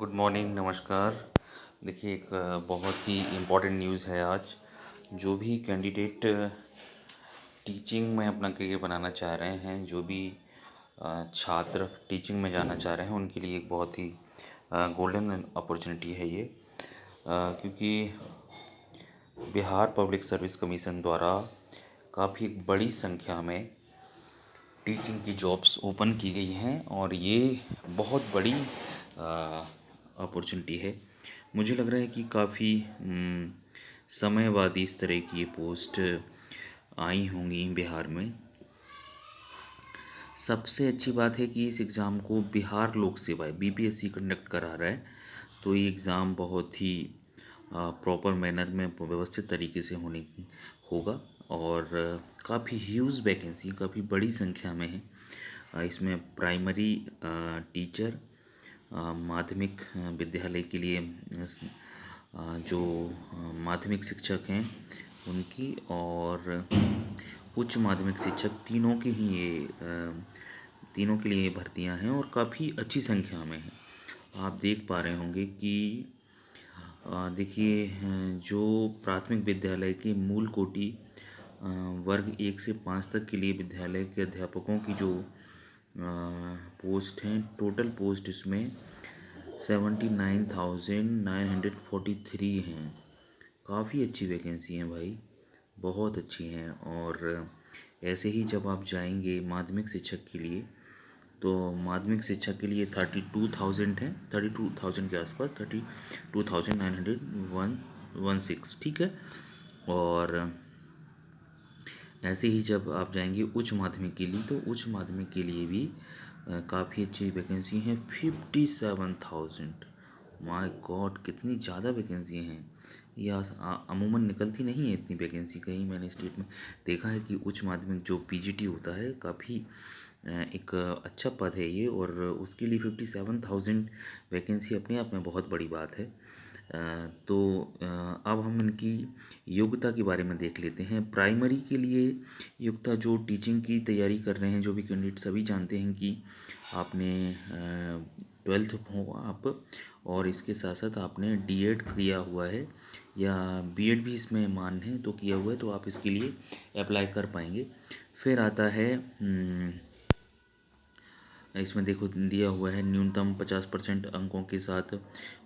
Good morning, नमस्कार। देखिए एक बहुत ही इम्पोर्टेंट न्यूज़ है आज। जो भी कैंडिडेट टीचिंग में अपना करियर बनाना चाह रहे हैं, जो भी छात्र टीचिंग में जाना चाह रहे हैं, उनके लिए एक बहुत ही गोल्डन अपॉर्चुनिटी है ये। क्योंकि बिहार पब्लिक सर्विस कमीशन द्वारा काफ़ी बड़ी संख्या में टीचिंग की जॉब्स ओपन की गई हैं और ये बहुत बड़ी अपॉर्चुनिटी है। मुझे लग रहा है कि काफ़ी समय बाद इस तरह की ये पोस्ट आई होंगी बिहार में। सबसे अच्छी बात है कि इस एग्ज़ाम को बिहार लोक सेवा बीपीएससी कंडक्ट करा रहा है, तो ये एग्ज़ाम बहुत ही प्रॉपर मैनर में व्यवस्थित तरीके से होगा और काफ़ी ह्यूज वैकेंसी काफ़ी बड़ी संख्या में है। इसमें प्राइमरी टीचर, माध्यमिक विद्यालय के लिए जो माध्यमिक शिक्षक हैं उनकी और उच्च माध्यमिक शिक्षक तीनों के लिए भर्तियां हैं और काफ़ी अच्छी संख्या में हैं। आप देख पा रहे होंगे कि देखिए जो प्राथमिक विद्यालय के मूल कोटि वर्ग 1 से 5 तक के लिए विद्यालय के अध्यापकों की जो पोस्ट हैं, टोटल पोस्ट इसमें 79,943 हैं। काफ़ी अच्छी वैकेंसी हैं भाई, बहुत अच्छी हैं। और ऐसे ही जब आप जाएंगे माध्यमिक शिक्षक के लिए, तो माध्यमिक शिक्षक के लिए 32,000 है, 32,000 के आसपास, 32,916, ठीक है। और ऐसे ही जब आप जाएंगे उच्च माध्यमिक के लिए, तो उच्च माध्यमिक के लिए भी काफ़ी अच्छी वैकेंसी हैं, 57,000। माय गॉड, कितनी ज़्यादा वैकेंसी हैं। ये अमूमन निकलती नहीं है इतनी वैकेंसी कहीं। मैंने स्टेट में देखा है कि उच्च माध्यमिक जो पीजीटी होता है, काफ़ी एक अच्छा पद है ये, और उसके लिए 57,000 वैकेंसी अपने आप में बहुत बड़ी बात है। तो अब हम इनकी योग्यता के बारे में देख लेते हैं। प्राइमरी के लिए योग्यता, जो टीचिंग की तैयारी कर रहे हैं जो भी कैंडिडेट, सभी जानते हैं कि आपने 12th हो आप, और इसके साथ साथ आपने डीएड किया हुआ है या बीएड भी इसमें मान्य है तो किया हुआ है, तो आप इसके लिए अप्लाई कर पाएंगे। फिर आता है इसमें देखो दिया हुआ है न्यूनतम 50% अंकों के साथ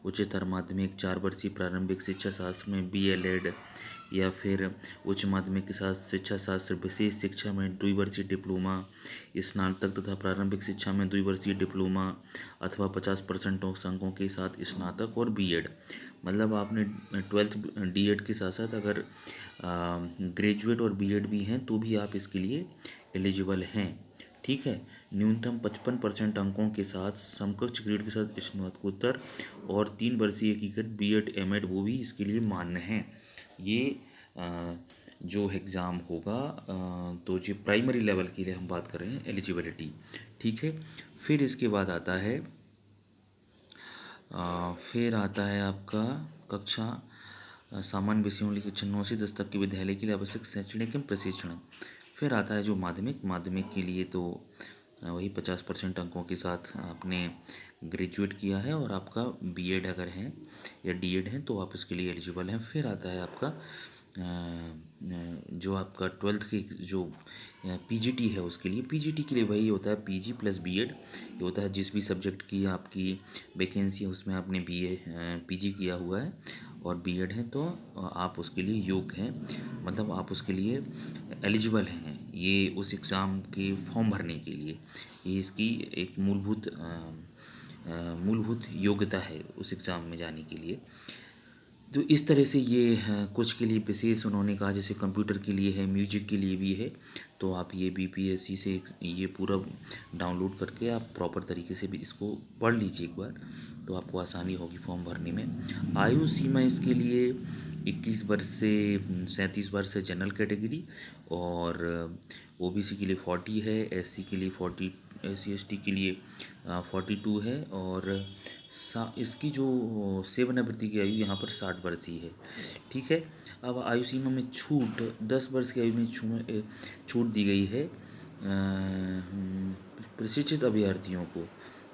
उच्चतर माध्यमिक 4 वर्षीय प्रारंभिक शिक्षा शास्त्र में BLED, या फिर उच्च माध्यमिक के साथ शिक्षा शास्त्र विशेष शिक्षा में 2 वर्षीय डिप्लोमा, स्नातक तथा प्रारंभिक शिक्षा में 2 वर्षीय डिप्लोमा, अथवा 50% अंकों के साथ स्नातक और BEd। मतलब आपने 12th डीएड के साथ साथ अगर ग्रेजुएट और BEd भी हैं तो भी आप इसके लिए एलिजिबल हैं, ठीक है। न्यूनतम 55% अंकों के साथ समकक्ष ग्रेड के साथ स्नातकोत्तर और 3 वर्षीय एकीकृत BEd MAd वो भी इसके लिए मान्य हैं। ये जो एग्ज़ाम होगा, तो जो प्राइमरी लेवल के लिए हम बात कर रहे हैं एलिजिबिलिटी, ठीक है। फिर इसके बाद आता है आपका कक्षा सामान्य विषयों की कक्षा 9 से 10 तक के विद्यालय के लिए आवश्यक शैक्षणिक एवं प्रशिक्षण। फिर आता है जो माध्यमिक के लिए, तो वही 50% अंकों के साथ आपने ग्रेजुएट किया है और आपका BEd अगर है या DED है तो आप इसके लिए एलिजिबल हैं। फिर आता है आपका जो आपका 12th की जो PGT है, उसके लिए PGT के लिए वही होता है PG + BEd। ये होता है जिस भी सब्जेक्ट की आपकी वैकेंसी है उसमें आपने PG किया हुआ है और BEd है, तो आप उसके लिए योग्य हैं, मतलब आप उसके लिए एलिजिबल हैं। ये उस एग्ज़ाम के फॉर्म भरने के लिए ये इसकी एक मूलभूत योग्यता है उस एग्ज़ाम में जाने के लिए। तो इस तरह से ये कुछ के लिए विशेष उन्होंने कहा, जैसे कंप्यूटर के लिए है, म्यूजिक के लिए भी है, तो आप ये BPSC से ये पूरा डाउनलोड करके आप प्रॉपर तरीके से भी इसको पढ़ लीजिए एक बार, तो आपको आसानी होगी फॉर्म भरने में। आयु सीमा इसके लिए 21 वर्ष से 37 वर्ष है जनरल कैटेगरी, और OBC के लिए 40 है, SC के लिए 40, SC/ST के लिए 42 है, और इसकी जो सेवानिवृत्ति की आयु यहाँ पर 60 वर्ष ही है, ठीक है। अब आयु सीमा में छूट 10 वर्ष की आयु में छूट दी गई है प्रशिक्षित अभ्यर्थियों को,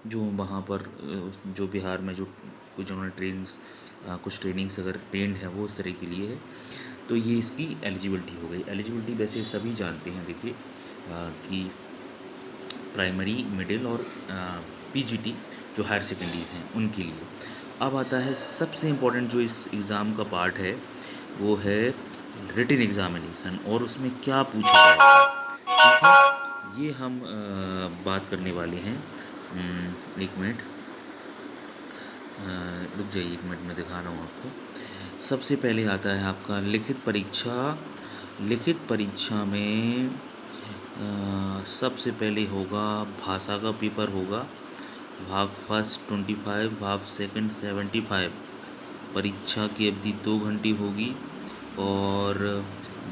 जो वहाँ पर जो बिहार में जो कुछ जिन्होंने कुछ ट्रेनिंग्स अगर ट्रेंड है वो इस तरह के लिए है, तो ये इसकी एलिजिबिलिटी हो गई। एलिजिबिलिटी वैसे सभी जानते हैं, देखिए कि प्राइमरी, मिडिल और पीजीटी जो हायर सेकेंडरीज़ हैं उनके लिए। अब आता है सबसे इम्पोर्टेंट जो इस एग्ज़ाम का पार्ट है, वो है रिटन एग्ज़ामिनेशन, और उसमें क्या पूछा जाएगा, ठीक है। ये हम बात करने वाले हैं। एक मिनट रुक जाइए, एक मिनट में दिखा रहा हूँ आपको। सबसे पहले आता है आपका लिखित परीक्षा। लिखित परीक्षा में सबसे पहले होगा भाषा का पेपर होगा, भाग फर्स्ट 25, भाग सेकंड 75। परीक्षा की अवधि 2 घंटे होगी, और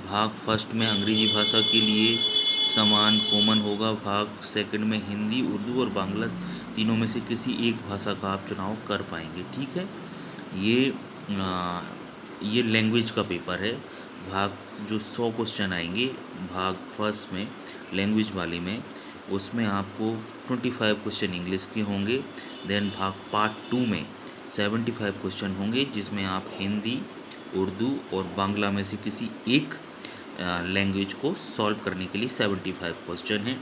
भाग फर्स्ट में अंग्रेजी भाषा के लिए समान कॉमन होगा, भाग सेकंड में हिंदी, उर्दू और बांग्ला तीनों में से किसी एक भाषा का आप चुनाव कर पाएंगे, ठीक है। ये ये लैंग्वेज का पेपर है। भाग जो 100 क्वेश्चन आएंगे भाग फर्स्ट में लैंग्वेज वाले में, उसमें आपको 25 क्वेश्चन इंग्लिश के होंगे। देन भाग पार्ट 2 में 75 क्वेश्चन होंगे, जिसमें आप हिंदी, उर्दू और बांग्ला में से किसी एक लैंग्वेज को सॉल्व करने के लिए 75 क्वेश्चन हैं।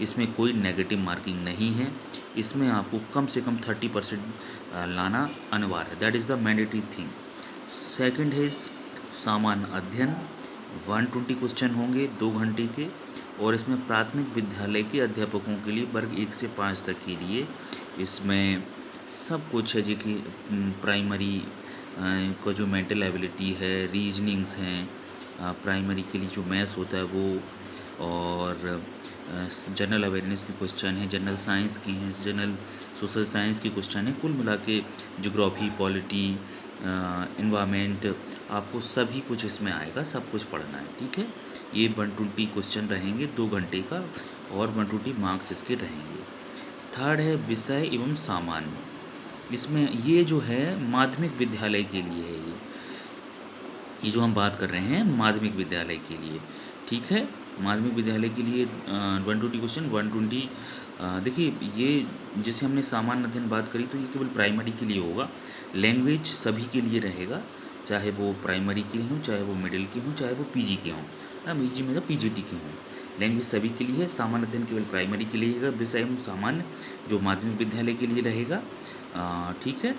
इसमें कोई नेगेटिव मार्किंग नहीं है। इसमें आपको कम से कम 30% लाना अनिवार्य है, that is the mandatory thing. Second है सामान्य अध्ययन, 120 क्वेश्चन होंगे 2 घंटे के, और इसमें प्राथमिक विद्यालय के अध्यापकों के लिए वर्ग 1 से 5 तक के लिए इसमें सब कुछ है, जो कि प्राइमरी का जो मेंटल एबिलिटी है, रीजनिंग्स हैं, प्राइमरी के लिए जो मैथ्स होता है वो, और जनरल अवेयरनेस के क्वेश्चन हैं, जनरल साइंस के हैं, जनरल सोशल साइंस के क्वेश्चन हैं, कुल मिला के ज्योग्राफी, पॉलिटी, इन्वायरमेंट, आपको सभी कुछ इसमें आएगा, सब कुछ पढ़ना है, ठीक है। ये 120 क्वेश्चन रहेंगे 2 घंटे का, और 120 मार्क्स इसके रहेंगे। थर्ड है विषय एवं सामान्य। इसमें ये जो है माध्यमिक विद्यालय के लिए है, ये जो हम बात कर रहे हैं माध्यमिक विद्यालय के लिए, ठीक है। माध्यमिक विद्यालय के लिए 120 क्वेश्चन, 120 देखिए, ये जैसे हमने सामान्य अध्ययन बात करी, तो ये केवल प्राइमरी के लिए होगा। लैंग्वेज सभी के लिए रहेगा, चाहे वो प्राइमरी के हों, चाहे वो मिडिल के हों, चाहे वो पीजी के हों, ना पीजी में पीजीटी के हों। लैंग्वेज सभी के लिए है, सामान्य अध्ययन केवल प्राइमरी के लिए रहेगा। विषय एवं सामान्य जो माध्यमिक विद्यालय के लिए रहेगा, ठीक है।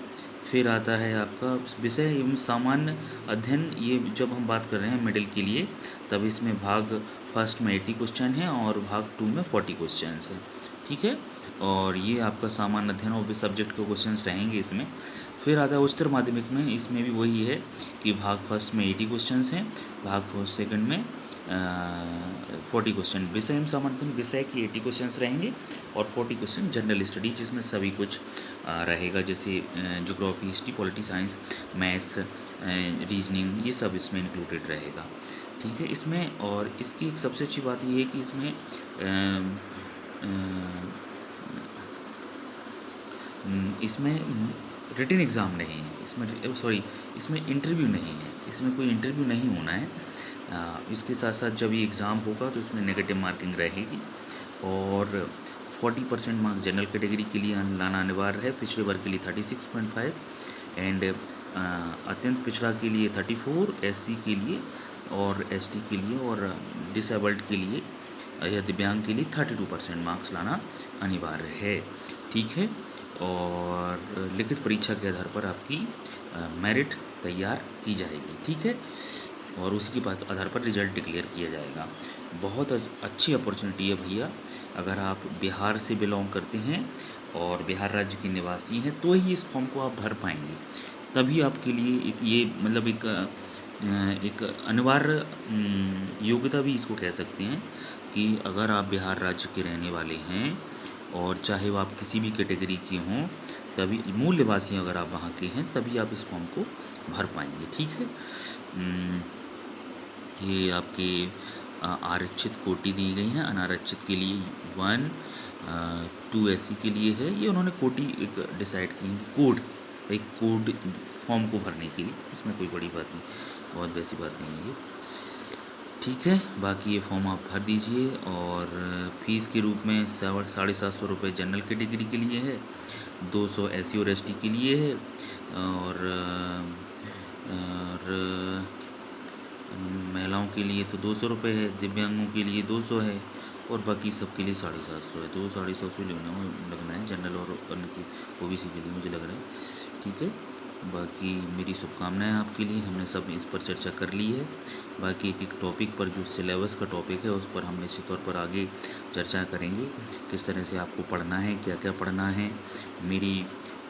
फिर आता है आपका विषय एवं सामान्य अध्ययन। ये जब हम बात कर रहे हैं मिडिल के लिए, तब इसमें भाग फर्स्ट में 80 क्वेश्चन है, और भाग 2 में 40 क्वेश्चन हैं, ठीक है। और ये आपका सामान्य अध्ययन और भी सब्जेक्ट के क्वेश्चन रहेंगे इसमें। फिर आता है उच्चतर माध्यमिक में, इसमें भी वही है कि भाग फर्स्ट में 80 क्वेश्चन हैं, भाग सेकंड में 40 क्वेश्चन। विषय एवं सामान्य अध्ययन विषय की 80 क्वेश्चन रहेंगे, और 40 क्वेश्चन जनरल स्टडी, जिसमें सभी कुछ रहेगा, जैसे geography, history, polity science, maths, reasoning, ये सब इसमें इंक्लूडेड रहेगा, ठीक है। इसमें और इसकी एक सबसे अच्छी बात ये है कि इसमें रिटन एग्ज़ाम नहीं है, इसमें सॉरी, इसमें इंटरव्यू नहीं है, इसमें कोई इंटरव्यू नहीं होना है। इसके साथ साथ जब ये एग्ज़ाम होगा तो इसमें नेगेटिव मार्किंग रहेगी, और 40% मार्क्स जनरल कैटेगरी के लिए लाना अनिवार्य है, पिछड़े वर्ग के लिए 36.5, एंड अत्यंत पिछड़ा के लिए 34, एससी के लिए और एसटी के लिए और डिसेबल्ड के लिए या दिव्यांग के लिए 32% मार्क्स लाना अनिवार्य है, ठीक है। और लिखित परीक्षा के आधार पर आपकी मेरिट तैयार की जाएगी, ठीक है, और उसी के बाद आधार पर रिजल्ट डिक्लेयर किया जाएगा। बहुत अच्छी अपॉर्चुनिटी है भैया, अगर आप बिहार से बिलोंग करते हैं और बिहार राज्य के निवासी हैं, तो ही इस फॉर्म को आप भर पाएंगे। तभी आपके लिए एक ये मतलब एक अनिवार्य योग्यता भी इसको कह सकते हैं, कि अगर आप बिहार राज्य के रहने वाले हैं, और चाहे वो आप किसी भी कैटेगरी के हों, तभी मूल निवासी अगर आप वहाँ के हैं, तभी आप इस फॉर्म को भर पाएंगे, ठीक है। ये आपके आरक्षित कोटि दी गई हैं, अनारक्षित के लिए 1, 2 एससी के लिए है। ये उन्होंने कोटि एक डिसाइड की है, कोड, एक कोड फॉर्म को भरने के लिए, इसमें कोई बड़ी बात नहीं, बहुत वैसी बात नहीं है ये। ठीक है, बाकी ये फॉर्म आप भर दीजिए। और फीस के रूप में 750 जनरल कैटेगरी के लिए है, 200 SC और ST के लिए है, और महिलाओं के लिए तो 200 है, दिव्यांगों के लिए 200 है, और बाकी सबके लिए 750 है। तो 750 लगना है जनरल और अन्य की OBC के लिए, मुझे लग रहा है। ठीक है, बाकी मेरी शुभकामनाएं आपके लिए। हमने सब इस पर चर्चा कर ली है। बाकी एक एक टॉपिक पर, जो सिलेबस का टॉपिक है, उस पर हम निश्चित तौर पर आगे चर्चा करेंगे, किस तरह से आपको पढ़ना है, क्या क्या पढ़ना है। मेरी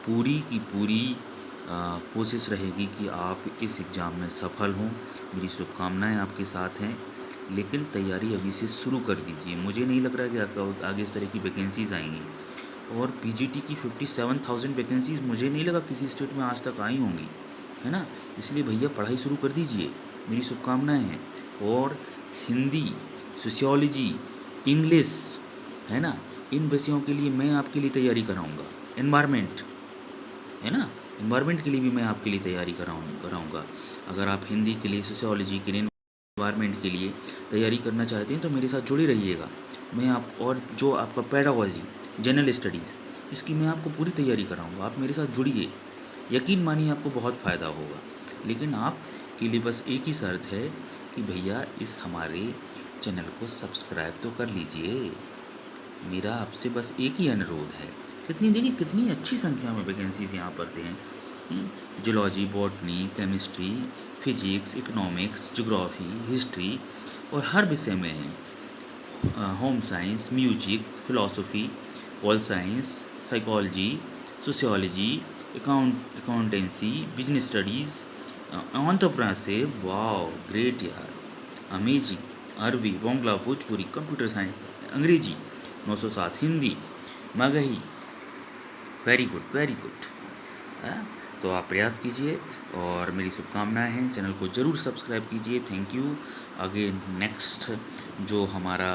पूरी की पूरी कोशिश रहेगी कि आप इस एग्ज़ाम में सफल हों। मेरी शुभकामनाएं आपके साथ हैं, लेकिन तैयारी अभी से शुरू कर दीजिए। मुझे नहीं लग रहा है कि आपका आगे इस तरह की वैकेंसीज़ आएंगी। और PGT की 57,000 वैकेंसीज़ मुझे नहीं लगा किसी स्टेट में आज तक आई होंगी, है ना। इसलिए भैया पढ़ाई शुरू कर दीजिए, मेरी शुभकामनाएं हैं। और हिंदी, सोशियोलॉजी, इंग्लिश, है ना, इन विषयों के लिए मैं आपके लिए तैयारी कराऊंगा। एनवायरनमेंट, है ना, एनवायरनमेंट के लिए भी मैं आपके लिए तैयारी कराऊंगा। अगर आप हिंदी के लिए, सोशियोलॉजी के लिए, एनवायरनमेंट के लिए तैयारी करना चाहते हैं तो मेरे साथ जुड़े रहिएगा। मैं आप, और जो आपका पेडागोजी, जनरल स्टडीज़, इसकी मैं आपको पूरी तैयारी कराऊंगा। आप मेरे साथ जुड़िए, यकीन मानिए आपको बहुत फ़ायदा होगा। लेकिन आप के लिए बस एक ही शर्त है कि भैया इस हमारे चैनल को सब्सक्राइब तो कर लीजिए। मेरा आपसे बस एक ही अनुरोध है। कितनी, देखिए कितनी अच्छी संख्या में वैकेंसीज यहाँ पर हैं। Geology, botany, chemistry, physics, economics, geography, history, और हर विषय में है। Home science, music, philosophy, pol science, psychology, sociology, accountancy, business studies, entrepreneurship. Wow, great यार, अमेजिंग। अरबी, बांग्ला, भोजपुरी, कंप्यूटर साइंस, अंग्रेजी 907, Hindi, Magahi. Very good, very good. तो आप प्रयास कीजिए, और मेरी शुभकामनाएं हैं। चैनल को ज़रूर सब्सक्राइब कीजिए। Thank you. आगे नेक्स्ट जो हमारा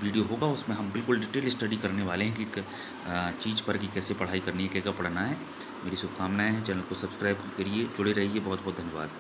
वीडियो होगा, उसमें हम बिल्कुल डिटेल स्टडी करने वाले हैं कि चीज़ पर, कि कैसे पढ़ाई करनी है, क्या क्या पढ़ना है। मेरी शुभकामनाएं हैं। चैनल को सब्सक्राइब करिए, जुड़े रहिए। बहुत बहुत धन्यवाद।